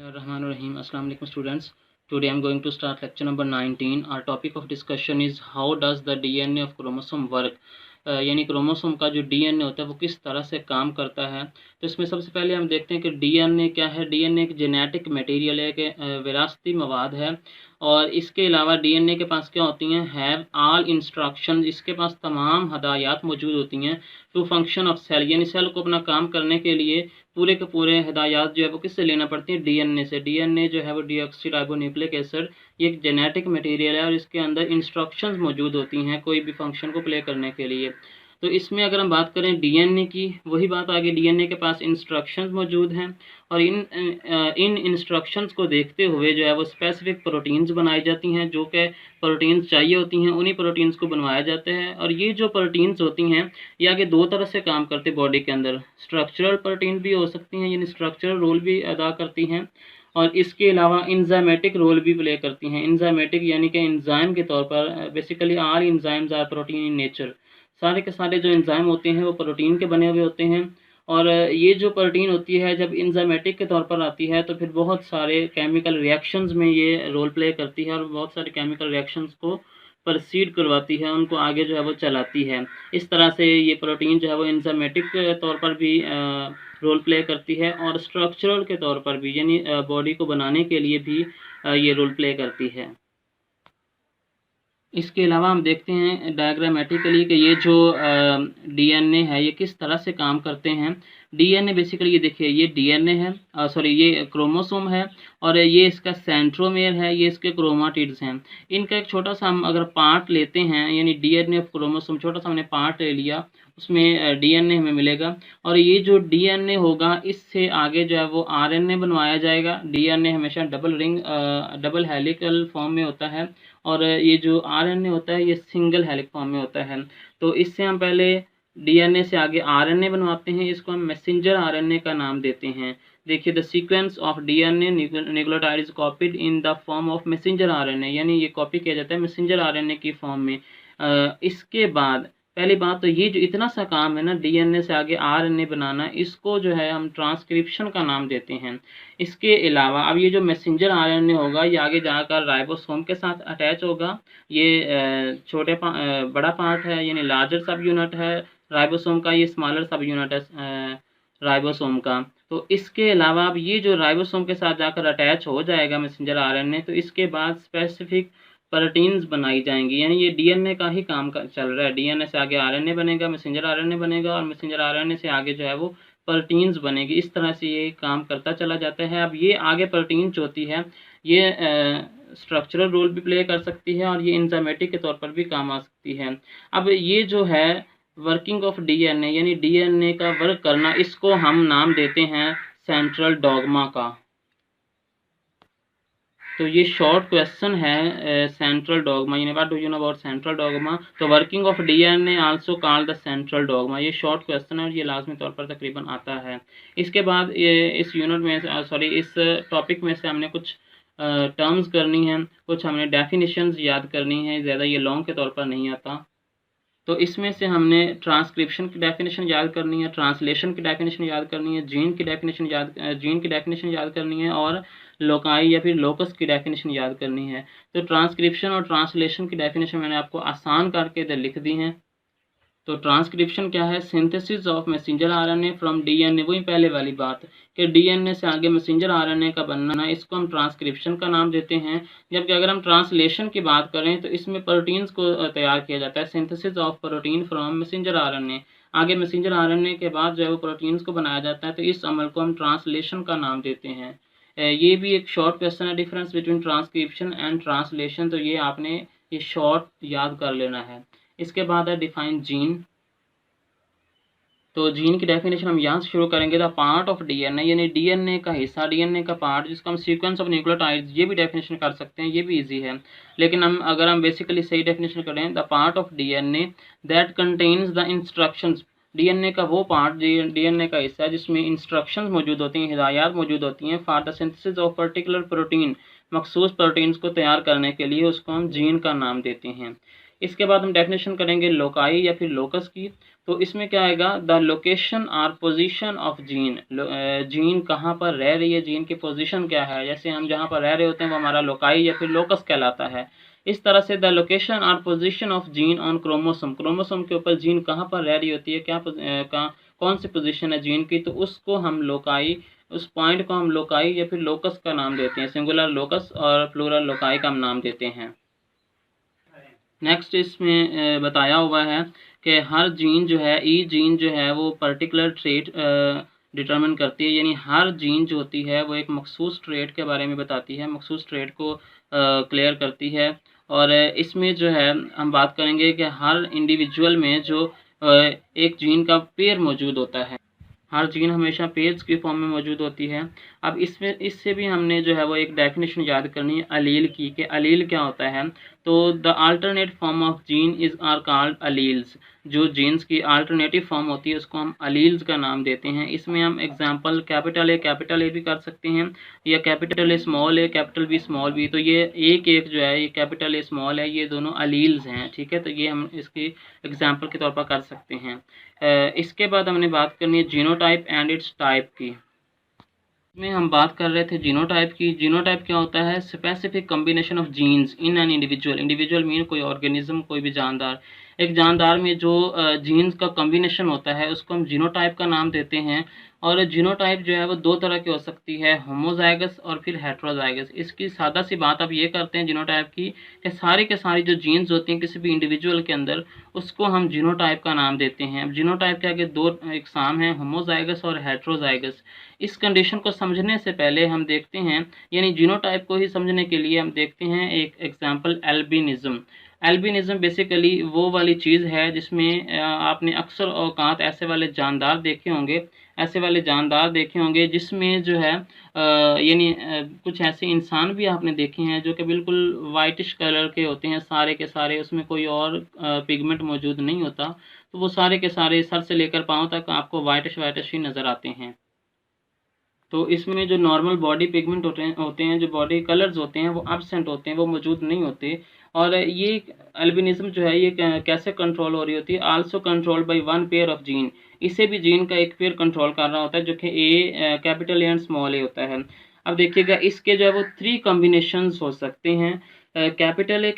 Rahim. Assalamu alaikum students. Today I am going to start lecture number 19. Our topic of discussion is how does the DNA of chromosome work. यानी chromosome का जो DNA होता है वो किस तरह से काम करता है। तो इसमें सबसे पहले हम देखते हैं कि डीएनए क्या है। डीएनए एक जेनेटिक मटेरियल है कि विरासती मवाद है। और इसके अलावा डीएनए के पास क्या होती हैं, हैव ऑल इंस्ट्रक्शन, इसके पास तमाम हदायत मौजूद होती हैं टू फंक्शन ऑफ सेल, यानी सेल को अपना काम करने के लिए पूरे के पूरे हदायत जो है वो किससे लेना पड़ती है, डीएनए से। डीएनए जो है वो डीऑक्सीराइबोन्यूक्लिक एसिड, ये एक जेनेटिक मटेरियल है और इसके अंदर इंस्ट्रक्शंस मौजूद होती हैं कोई भी फंक्शन को प्ले करने के लिए। तो इसमें अगर हम बात करें डीएनए की, वही बात आगे, डीएनए के पास इंस्ट्रक्शंस मौजूद हैं और इन इंस्ट्रक्शंस को देखते हुए जो है वो स्पेसिफिक प्रोटीन्स बनाई जाती हैं, जो कि प्रोटीन्स चाहिए होती हैं उन्हीं प्रोटीन्स को बनवाया जाता है। और ये जो प्रोटीन्स होती हैं ये आगे दो तरह से काम करते हैं बॉडी के अंदर। स्ट्रक्चरल प्रोटीन भी हो सकती हैं, यानी स्ट्रक्चरल रोल भी अदा करती हैं, और इसके अलावा इंजाइमेटिक रोल भी प्ले करती हैं। इंजाइमेटिक यानी कि इंजाइम के तौर पर, basically all enzymes are protein in nature, सारे के सारे जो इंजाइम होते हैं वो प्रोटीन के बने हुए होते हैं। और ये जो प्रोटीन होती है जब इंजाइमेटिक के तौर पर आती है तो फिर बहुत सारे केमिकल रिएक्शंस में ये रोल प्ले करती है और बहुत सारे केमिकल रिएक्शंस को प्रोसीड करवाती है, उनको आगे जो है वो चलाती है। इस तरह से ये प्रोटीन जो है वो इंजाइमेटिक के तौर पर भी रोल प्ले करती है और स्ट्रक्चरल के तौर पर भी, यानी बॉडी को बनाने के लिए भी ये रोल प्ले करती है। इसके अलावा हम देखते हैं डायग्रामेटिकली कि ये जो डीएनए है ये किस तरह से काम करते हैं। डीएनए बेसिकली ये देखिए, ये डीएनए है, ये क्रोमोसोम है, और ये इसका सेंट्रोमेयर है, ये इसके क्रोमाटिड्स हैं। इनका एक छोटा सा हम अगर पार्ट लेते हैं, यानी डीएनए ऑफ क्रोमोसोम, छोटा सा हमने पार्ट ले लिया, उसमें डीएनए हमें मिलेगा। और ये जो डीएनए होगा इससे आगे जो है वो आरएनए बनवाया जाएगा। डीएनए हमेशा डबल हेलिकल फॉर्म में होता है और ये जो आरएनए होता है ये सिंगल हेलिक फॉर्म में होता है। तो इससे हम पहले डीएनए से आगे आरएनए बनवाते हैं, इसको हम मैसेंजर आरएनए का नाम देते हैं। देखिए, the sequence of DNA nucleotide is copied in the form of messenger RNA, यानी ये कॉपी किया जाता है मैसेंजर आरएनए की फॉर्म में। इसके बाद पहली बात तो ये जो इतना सा काम है ना डीएनए से आगे आरएनए बनाना, इसको जो है हम ट्रांसक्रिप्शन का नाम देते हैं। इसके अलावा अब ये जो मैसेंजर आरएनए होगा ये आगे जाकर राइबोसोम के साथ अटैच होगा। ये बड़ा पार्ट है, यानी लार्जर सब यूनिट है राइबोसोम का, ये स्मॉलर सब यूनिट है राइबोसोम का। तो इसके अलावा अब ये जो राइबोसोम के साथ जाकर अटैच हो जाएगा मैसेंजर आरएनए, तो इसके बाद स्पेसिफिक प्रोटीन्स बनाई जाएंगी, यानी ये डीएनए का ही काम चल रहा है। डीएनए से आगे आरएनए बनेगा, मैसेंजर आरएनए बनेगा, और मैसेंजर आरएनए से आगे जो है वो प्रोटीन्स बनेगी। इस तरह से ये काम करता चला जाता है। अब ये आगे प्रोटीन जो होती है ये स्ट्रक्चरल रोल भी प्ले कर सकती है और ये इंजाइमेटिक के तौर पर भी काम आ सकती है। अब ये जो है वर्किंग ऑफ डीएनए, यानी डीएनए का वर्क करना, इसको हम नाम देते हैं सेंट्रल डॉगमा का। तो ये शॉर्ट क्वेश्चन है सेंट्रल डॉगमा, यानी what do you know about central dogma. तो working of DNA also called the central dogma, ये शॉर्ट क्वेश्चन है और ये लाजमी तौर पर तकरीबन आता है। इसके बाद ये इस यूनिट में इस टॉपिक में से हमने कुछ टर्म्स करनी है, कुछ हमने डेफिनेशंस याद करनी है, ज़्यादा ये लॉन्ग के तौर पर नहीं आता। तो इसमें से हमने ट्रांसक्रिप्शन की डेफिनेशन याद करनी है, ट्रांसलेशन की डेफिनेशन याद करनी है, जीन की डेफिनेशन याद करनी है, और लोकाई या फिर लोकस की डेफिनेशन याद करनी है। तो ट्रांसक्रिप्शन और ट्रांसलेशन की डेफिनेशन मैंने आपको आसान करके इधर लिख दी हैं। तो ट्रांसक्रिप्शन क्या है, synthesis of messenger RNA from DNA, वही पहले वाली बात कि डीएनए से आगे मैसेंजर आरएनए का बनना, इसको हम ट्रांसक्रिप्शन का नाम देते हैं। जबकि अगर हम ट्रांसलेशन की बात करें तो इसमें प्रोटीन्स को तैयार किया जाता है, synthesis of protein from messenger RNA, आगे मैसेंजर आरएनए के बाद जो है वो प्रोटीन्स को बनाया जाता है, तो इस अमल को हम ट्रांसलेशन का नाम देते हैं। ये भी एक शॉर्ट क्वेश्चन है, difference between transcription and translation, तो ये आपने ये शॉर्ट याद कर लेना है। इसके बाद है डिफाइन जीन। तो जीन की डेफिनेशन हम यहाँ से शुरू करेंगे, द पार्ट ऑफ डीएनए, यानी डीएनए का हिस्सा, डीएनए का पार्ट, जिसको हम सीक्वेंस ऑफ न्यूक्लियोटाइड्स, ये भी डेफिनेशन कर सकते हैं, ये भी इजी है। लेकिन अगर हम बेसिकली सही डेफिनेशन करें, the part of DNA that contains the instructions, DNA का वो पार्ट, डीएनए का हिस्सा जिसमें इंस्ट्रक्शंस मौजूद होती हैं, हिदायत मौजूद होती हैं, for the synthesis of particular protein, मखसूस प्रोटीन्स को तैयार करने के लिए, उसको हम जीन का नाम देते हैं। इसके बाद हम डेफिनेशन करेंगे लोकाई या फिर लोकस की। तो इसमें क्या आएगा, द लोकेशन और पोजीशन ऑफ जीन, जीन कहाँ पर रह रही है, जीन की पोजीशन क्या है, जैसे हम जहाँ पर रह रहे होते हैं वो हमारा लोकाई या फिर लोकस कहलाता है। इस तरह से द लोकेशन और position of gene on chromosome, chromosome के ऊपर जीन कहाँ पर रह रही होती है, कौन सी पोजीशन है जीन की, तो उसको हम लोकाई, उस पॉइंट को हम लोकाई या फिर लोकस का नाम देते हैं, सिंगुलर लोकस और प्लूरल लोकाई का हम नाम देते हैं। नेक्स्ट इसमें बताया हुआ है कि हर जीन जो है, ई जीन जो है वो पर्टिकुलर ट्रेट डिटरमिन करती है, यानी हर जीन जो होती है वो एक मखसूस ट्रेट के बारे में बताती है, मखसूस ट्रेट को क्लियर करती है। और इसमें जो है हम बात करेंगे कि हर इंडिविजुअल में जो एक जीन का पेयर मौजूद होता है, हर जीन हमेशा पेयर्स की फॉर्म में मौजूद होती है। अब इसमें इससे भी हमने जो है वो एक डेफिनेशन याद करनी है अलील की, कि अलील क्या होता है। तो the alternate form of gene is are called alleles, जो जीन्स की अल्टरनेटिव फॉर्म होती है उसको हम अलील्स का नाम देते हैं। इसमें हम एग्जांपल कैपिटल ए भी कर सकते हैं, या capital A, capital B, small B. तो ये एक एक जो है, ये कैपिटल ए स्मॉल है, ये दोनों अलील्स हैं, ठीक है। तो ये हम इसकी एग्जांपल के तौर पर कर सकते हैं। इसके बाद हमने बात करनी है जीनोटाइप एंड इट्स टाइप की। में हम बात कर रहे थे जीनोटाइप की। जीनोटाइप क्या होता है, specific combination of genes in an individual, individual mean कोई ऑर्गेनिज्म, कोई भी जानदार, एक जानदार में जो जीन्स का कॉम्बिनेशन होता है उसको हम जीनोटाइप का नाम देते हैं। और जीनोटाइप जो है वो दो तरह की हो सकती है, होमोजाइगस और फिर हेट्रोजाइगस। इसकी सादा सी बात अब ये करते हैं जीनोटाइप की, कि सारे के सारी जो जीन्स होती हैं किसी भी इंडिविजुअल के अंदर, उसको हम जीनोटाइप का नाम देते हैं। अब जीनोटाइप के आगे दो इकसाम हैं, होमोजाइगस और हेट्रोजाइगस। इस कंडीशन को समझने से पहले हम देखते हैं, यानी जीनोटाइप को ही समझने के लिए हम देखते हैं एक एग्जांपल, एल्बिनिज्म। एल्बिनिज्म बेसिकली वो वाली चीज़ है जिसमें आपने अक्सर औकात ऐसे वाले जानदार देखे होंगे, जिसमें जो है यानी कुछ ऐसे इंसान भी आपने देखे हैं जो कि बिल्कुल वाइटिश कलर के होते हैं सारे के सारे, उसमें कोई और पिगमेंट मौजूद नहीं होता। तो वो सारे के सारे सर से लेकर पाँव तक आपको वाइटिश वाइटिश ही नज़र आते हैं। तो इसमें जो नॉर्मल बॉडी पिगमेंट होते हैं, जो बॉडी कलर्स होते हैं वो एब्सेंट होते हैं, वो मौजूद नहीं होते। और ये अल्बिनिज्म जो है ये कैसे कंट्रोल हो रही होती है, also control by one pair of gene, इसे भी जीन का एक पेयर कंट्रोल कर रहा होता है जो कि ए, कैपिटल ए एंड स्मॉल ए होता है। अब देखिएगा इसके जो है वो 3 कॉम्बिनेशंस हो सकते हैं। कैपिटल ए, ये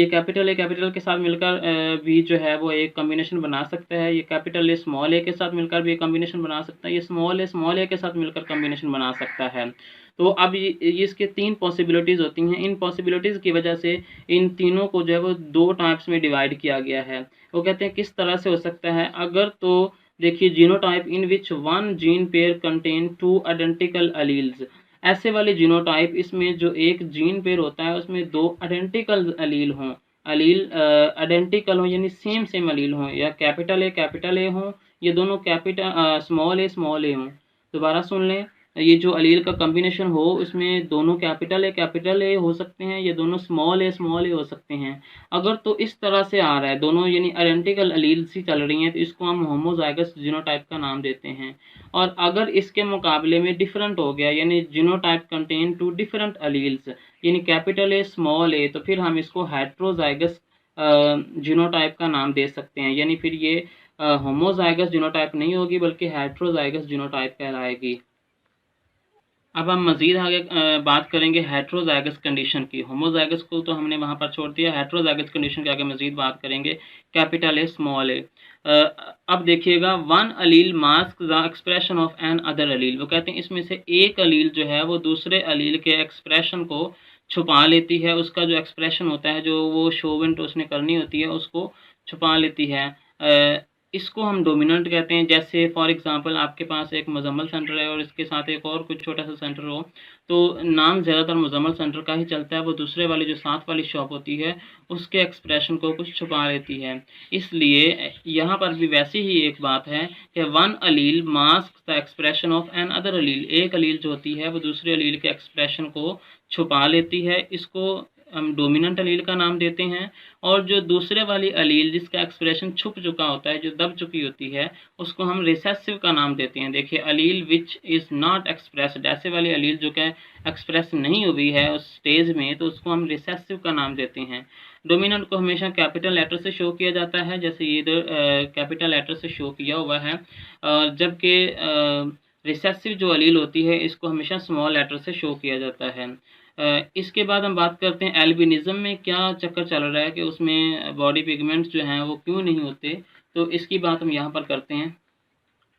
कैपिटल ए कैपिटल के साथ मिलकर भी जो है वो एक कॉम्बिनेशन बना सकता है, ये कैपिटल ए स्मॉल ए के साथ मिलकर भी एक कॉम्बिनेशन बना सकता है, ये स्मॉल ए के साथ मिलकर कॉम्बिनेशन बना सकता है। तो अब ये इसके 3 पॉसिबिलिटीज़ होती हैं। इन पॉसिबिलिटीज़ की वजह से इन तीनों को जो है वो 2 टाइप्स में डिवाइड किया गया है। वो कहते हैं किस तरह से हो सकता है, अगर तो देखिए genotype in which one gene pair contain 2 identical alleles, ऐसे वाले जीनोटाइप इसमें जो एक जीन पेयर होता है उसमें 2 आइडेंटिकल अलील हों, अलील आइडेंटिकल हों यानी सेम सेम अलील हों, या कैपिटल ए हों, ये दोनों कैपिटल स्मॉल ए हों। दोबारा सुन लें, ये जो अलील का कॉम्बिनेशन हो उसमें दोनों कैपिटल ए हो सकते हैं, ये दोनों स्मॉल ए हो सकते हैं। अगर तो इस तरह से आ रहा है, दोनों यानी आइडेंटिकल अलील्स ही चल रही हैं, तो इसको हम होमोजाइगस जीनोटाइप का नाम देते हैं। और अगर इसके मुकाबले में डिफरेंट हो गया, यानी जीनोटाइप कंटेन 2 डिफरेंट अलील्स, यानी कैपिटल ए स्मॉल ए, तो फिर हम इसको हेट्रोजाइगस जीनोटाइप का नाम दे सकते हैं। यानी फिर ये होमोजाइगस जीनोटाइप नहीं होगी बल्कि हेट्रोजाइगस जीनोटाइप कहलाएगी। अब हम मज़ीद आगे बात करेंगे हेट्रोजाइगस कंडीशन की। होमोजाइगस को तो हमने वहाँ पर छोड़ दिया, हेट्रोजाइगस कंडीशन के आगे मज़ीद बात करेंगे, कैपिटल ए स्मॉल ए। अब देखिएगा, one allele masks the expression of an other allele, वो कहते हैं इसमें से एक अलील जो है वो दूसरे अलील के एक्सप्रेशन को छुपा लेती है, उसका जो एक्सप्रेशन होता है, जो वो शोवेंट उसने करनी होती है उसको छुपा लेती है। इसको हम डोमिनेंट कहते हैं। जैसे फॉर एग्जांपल आपके पास एक मुजम्मल सेंटर है और इसके साथ एक और कुछ छोटा सा सेंटर हो, तो नाम ज़्यादातर मुजम्मल सेंटर का ही चलता है, वो दूसरे वाली जो साथ वाली शॉप होती है उसके एक्सप्रेशन को कुछ छुपा लेती है। इसलिए यहाँ पर भी वैसी ही एक बात है कि one allele masks the expression of an other allele, एक अलील जो होती है वो दूसरे अलील के एक्सप्रेशन को छुपा लेती है। इसको हम डोमिनेंट अलील का नाम देते हैं, और जो दूसरे वाली अलील जिसका एक्सप्रेशन छुप चुका होता है, जो दब चुकी होती है, उसको हम रिसेसिव का नाम देते हैं। देखिए, अलील विच इज़ नॉट एक्सप्रेस्ड, ऐसे वाली अलील जो कि एक्सप्रेस नहीं हुई है उस स्टेज में, तो उसको हम रिसेसिव का नाम देते हैं। डोमिनेंट को हमेशा कैपिटल लेटर से शो किया जाता है, जैसे ये इधर कैपिटल लेटर से शो किया हुआ है, जबकि रिसेसिव जो अलील होती है इसको हमेशा स्मॉल लेटर से शो किया जाता है। इसके बाद हम बात करते हैं एल्बिनिज़म में क्या चक्कर चल रहा है कि उसमें बॉडी पिगमेंट्स जो हैं वो क्यों नहीं होते, तो इसकी बात हम यहाँ पर करते हैं।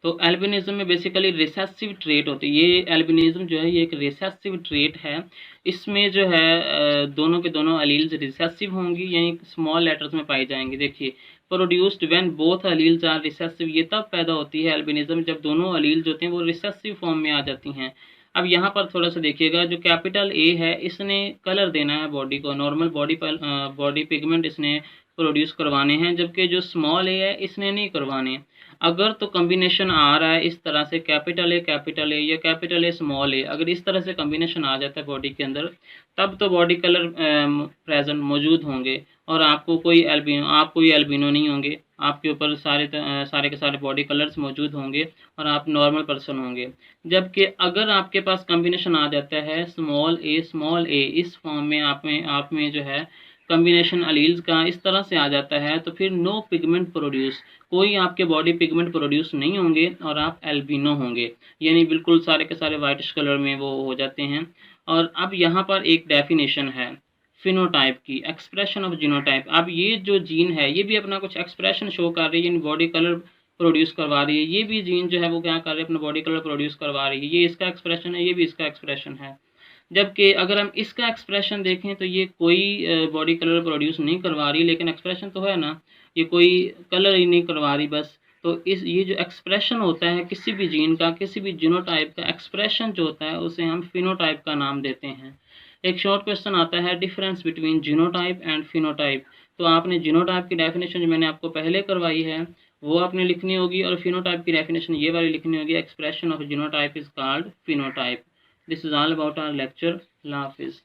तो एल्बिनिज्म में बेसिकली रिसेसिव ट्रेट होती है। ये एल्बिनिज्म जो है ये एक रिसेसिव ट्रेट है। इसमें जो है दोनों के दोनों अलील्स रिसेसिव होंगी, यानी स्मॉल लेटर्स में पाई जाएंगी। देखिए, produced when both alleles are recessive, ये तब पैदा होती है एल्बिनिज्म जब दोनों अलील्स होते हैं वो रिसेसिव फॉर्म में आ जाती हैं। अब यहाँ पर थोड़ा सा देखिएगा, जो कैपिटल ए है इसने कलर देना है बॉडी को, नॉर्मल बॉडी पिगमेंट इसने प्रोड्यूस करवाने हैं, जबकि जो स्मॉल ए है इसने नहीं करवाने। अगर तो कॉम्बिनेशन आ रहा है इस तरह से कैपिटल ए या कैपिटल ए स्मॉल ए, अगर इस तरह से कॉम्बिनेशन आ जाता है बॉडी के अंदर, तब तो बॉडी कलर प्रेजेंट मौजूद होंगे, और आप कोई एल्बिनो नहीं होंगे, आपके ऊपर सारे के सारे बॉडी कलर्स मौजूद होंगे और आप नॉर्मल पर्सन होंगे। जबकि अगर आपके पास कॉम्बिनेशन आ जाता है स्मॉल ए इस फॉर्म में, आप में जो है कॉम्बिनेशन अलील्स का इस तरह से आ जाता है, तो फिर नो पिगमेंट प्रोड्यूस, कोई आपके बॉडी पिगमेंट प्रोड्यूस नहीं होंगे और आप एल्बिनो होंगे, यानी बिल्कुल सारे के सारे वाइटिश कलर में वो हो जाते हैं। और अब यहाँ पर एक डेफिनेशन है फिनोटाइप की, एक्सप्रेशन ऑफ जीनोटाइप। अब ये जो जीन है ये भी अपना कुछ एक्सप्रेशन शो कर रही है, यानी बॉडी कलर प्रोड्यूस करवा रही है। ये भी जीन जो है वो क्या कर रही है, अपना बॉडी कलर प्रोड्यूस करवा रही है। ये इसका एक्सप्रेशन है, ये भी इसका एक्सप्रेशन है। जबकि अगर हम इसका एक्सप्रेशन देखें तो ये कोई बॉडी कलर प्रोड्यूस नहीं करवा रही, लेकिन एक्सप्रेशन तो है ना, ये कोई कलर ही नहीं करवा रही बस। तो ये जो एक्सप्रेशन होता है किसी भी जीन का, किसी भी जीनोटाइप का एक्सप्रेशन जो होता है उसे हम फिनोटाइप का नाम देते हैं। एक शॉर्ट क्वेश्चन आता है, difference between genotype and phenotype. तो आपने जीनोटाइप की डेफिनेशन जो मैंने आपको पहले करवाई है वो आपने लिखनी होगी, और फिनोटाइप की डेफिनेशन ये वाली लिखनी होगी, expression of genotype is called phenotype. This is all about our lecture. Allah Hafiz.